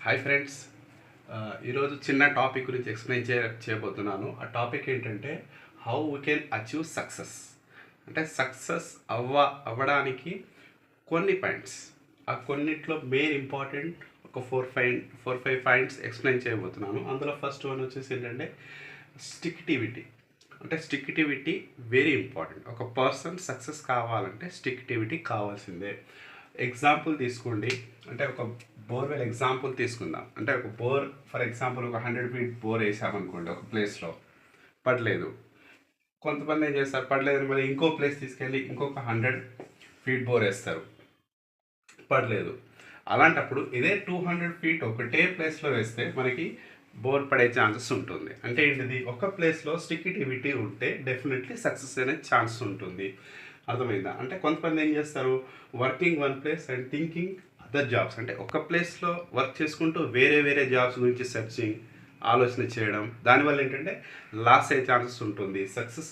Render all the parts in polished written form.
Hi friends. ఈరోజు చిన్న topic గురించి ఎక్స్ప్లెయిన్ చేయబోతున్నాను. ఆ టాపిక్ ఏంటంటే how we can achieve success. అంటే సక్సెస్ అవ్వడానికి కొన్ని పాయింట్స్, ఆ కొన్నిట్లో మెయిన్ ఇంపార్టెంట్ ఒక ఫోర్ ఫైవ్ పాయింట్స్ ఎక్స్ప్లెయిన్ చేయబోతున్నాను. అందులో ఫస్ట్ వన్ వచ్చేసి ఏంటంటే స్టిక్టివిటీ. అంటే స్టిక్టివిటీ వెరీ ఇంపార్టెంట్. ఒక పర్సన్ సక్సెస్ కావాలంటే స్టిక్టివిటీ కావాల్సిందే. ఎగ్జాంపుల్ తీసుకోండి. అంటే ఒక బోర్వెల్ ఎగ్జాంపుల్ తీసుకుందాం. అంటే ఒక బోర్, ఫర్ ఎగ్జాంపుల్ ఒక 100 feet బోర్ వేసామనుకోండి, ఒక ప్లేస్లో పడలేదు. కొంతమంది ఏం చేస్తారు, పడలేదు మళ్ళీ ఇంకో ప్లేస్ తీసుకెళ్ళి ఇంకొక 100 feet బోర్ వేస్తారు, పడలేదు. అలాంటప్పుడు ఇదే 200 feet ఒకటే ప్లేస్లో వేస్తే మనకి బోర్ పడే ఛాన్సెస్ ఉంటుంది. అంటే ఏంటిది, ఒక ప్లేస్లో స్టిక్టివిటీ ఉంటే డెఫినెట్లీ సక్సెస్ అనే ఛాన్స్ ఉంటుంది. అర్థమైందా? అంటే కొంతమంది ఏం చేస్తారు, working one place and thinking other jobs. అంటే ఒక ప్లేస్లో వర్క్ చేసుకుంటూ వేరే వేరే జాబ్స్ గురించి సెర్చింగ్, ఆలోచన చేయడం, దానివల్ల ఏంటంటే లాస్ అయ్యే ఛాన్సెస్ ఉంటుంది, సక్సెస్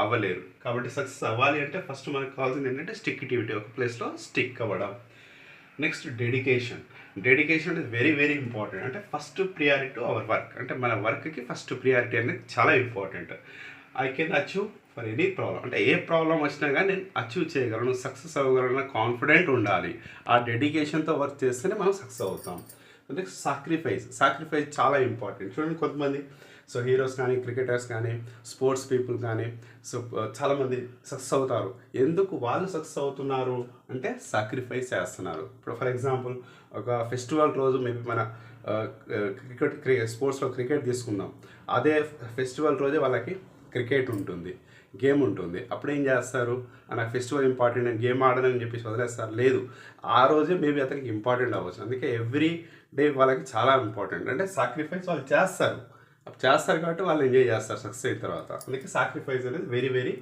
అవ్వలేరు. కాబట్టి సక్సెస్ అవ్వాలి అంటే ఫస్ట్ మనకు కావాల్సింది ఏంటంటే స్టిక్టివిటీ, ఒక ప్లేస్లో స్టిక్ అవ్వడం. Next dedication. Dedication is very very important. అంటే first priority to our work. అంటే మన వర్క్కి ఫస్ట్ ప్రియారిటీ అనేది చాలా important. I can achieve for any problem. అంటే ఏ ప్రాబ్లం వచ్చినా కానీ నేను అచీవ్ చేయగలను, సక్సెస్ అవ్వగలను, కాన్ఫిడెంట్ ఉండాలి. ఆ డెడికేషన్తో వర్క్ చేస్తేనే మనం సక్సెస్ అవుతాం. నెక్స్ట్ సాక్రిఫైస్ చాలా ఇంపార్టెంట్. చూడండి కొంతమంది, సో హీరోస్ కానీ, క్రికెటర్స్ కానీ, స్పోర్ట్స్ పీపుల్ కానీ, సో చాలామంది సక్సెస్ అవుతారు. ఎందుకు వాళ్ళు సక్సెస్ అవుతున్నారు అంటే సాక్రిఫైస్ చేస్తున్నారు. ఇప్పుడు ఫర్ ఎగ్జాంపుల్ ఒక ఫెస్టివల్ రోజు మేబీ మన స్పోర్ట్స్లో క్రికెట్ తీసుకుందాం. అదే ఫెస్టివల్ రోజే వాళ్ళకి క్రికెట్ ఉంటుంది, గేమ్ ఉంటుంది. అప్పుడు ఏం చేస్తారు, నాకు ఫెస్టివల్ ఇంపార్టెంట్, నేను గేమ్ ఆడనని చెప్పేసి వదిలేస్తారు. లేదు, ఆ రోజే మేబీ అతనికి ఇంపార్టెంట్ అవ్వచ్చు. అందుకే ఎవ్రీ డే వాళ్ళకి చాలా ఇంపార్టెంట్. అంటే సాక్రిఫైస్ వాళ్ళు చేస్తారు కాబట్టి వాళ్ళు ఎంజాయ్ చేస్తారు సక్సెస్ అయిన తర్వాత. అందుకే సాక్రిఫైస్ అనేది very very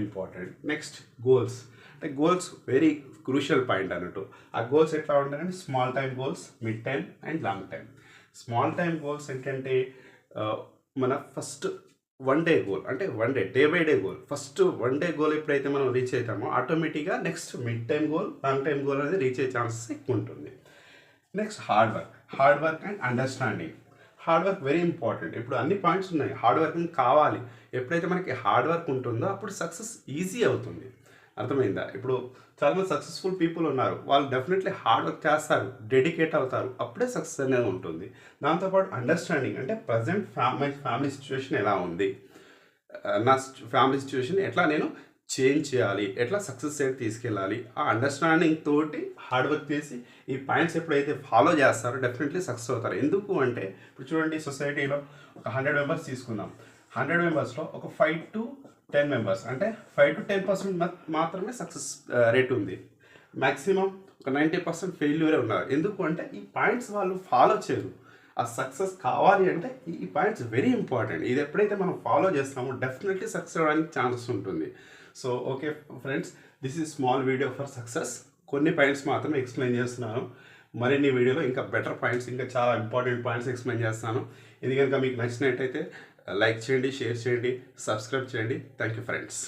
important. Next goals. అంటే గోల్స్ వెరీ క్రూషియల్ పాయింట్ అన్నట్టు. ఆ గోల్స్ ఎట్లా ఉంటాయంటే small time goals, mid time and long time. Small time goals ఏంటంటే మన ఫస్ట్ వన్ డే గోల్, అంటే day by day goal. First one day goal ఎప్పుడైతే మనం రీచ్ అవుతామో ఆటోమేటిక్గా next mid time goal, long time goal అనేది reach అయ్యే chances ఎక్కువ ఉంటుంది. Next hard work and understanding. Hard work very important. ఇప్పుడు అన్ని పాయింట్స్ ఉన్నాయి, హార్డ్ వర్కింగ్ కావాలి. ఎప్పుడైతే మనకి హార్డ్ వర్క్ ఉంటుందో అప్పుడు సక్సెస్ ఈజీ అవుతుంది. అర్థమైందా? ఇప్పుడు చాలామంది సక్సెస్ఫుల్ పీపుల్ ఉన్నారు, వాళ్ళు డెఫినెట్లీ హార్డ్ వర్క్ చేస్తారు, డెడికేట్ అవుతారు, అప్పుడే సక్సెస్ అనేది ఉంటుంది. దాంతోపాటు అండర్స్టాండింగ్. అంటే ప్రజెంట్ ఫ్యామిలీ సిచ్యువేషన్ ఎలా ఉంది, నా ఫ్యామిలీ సిచ్యువేషన్ ఎట్లా నేను చేంజ్ చేయాలి, ఎట్లా సక్సెస్ సైడ్ తీసుకెళ్ళాలి, ఆ అండర్స్టాండింగ్ తోటి హార్డ్ వర్క్ చేసి ఈ పాయింట్స్ ఎప్పుడైతే ఫాలో చేస్తారో డెఫినెట్లీ సక్సెస్ అవుతారు. ఎందుకు అంటే ఇప్పుడు చూడండి, సొసైటీలో ఒక 100 members తీసుకుందాం. 100 membersలో ఒక 5 to 10 members, అంటే 5 to 10% మాత్రమే సక్సెస్ రేట్ ఉంది. మ్యాక్సిమం ఒక 90% ఫెయిల్యూరే ఉన్నారు. ఎందుకు అంటే ఈ పాయింట్స్ వాళ్ళు ఫాలో చేయరు. ఆ సక్సెస్ కావాలి అంటే ఈ పాయింట్స్ వెరీ ఇంపార్టెంట్. ఇది ఎప్పుడైతే మనం ఫాలో చేస్తామో డెఫినెట్లీ సక్సెస్ అవ్వడానికి ఛాన్సెస్ ఉంటుంది. So okay friends, this is small video for success. కొన్ని పాయింట్స్ మాత్రమే ఎక్స్ప్లెయిన్ చేస్తున్నాను. మరిన్ని వీడియోలో ఇంకా బెటర్ పాయింట్స్, ఇంకా చాలా ఇంపార్టెంట్ పాయింట్స్ ఎక్స్ప్లెయిన్ చేస్తాను. ఇది కనుక మీకు నచ్చినట్టయితే లైక్ చేయండి, షేర్ చేయండి, సబ్స్క్రైబ్ చేయండి. Thank you friends.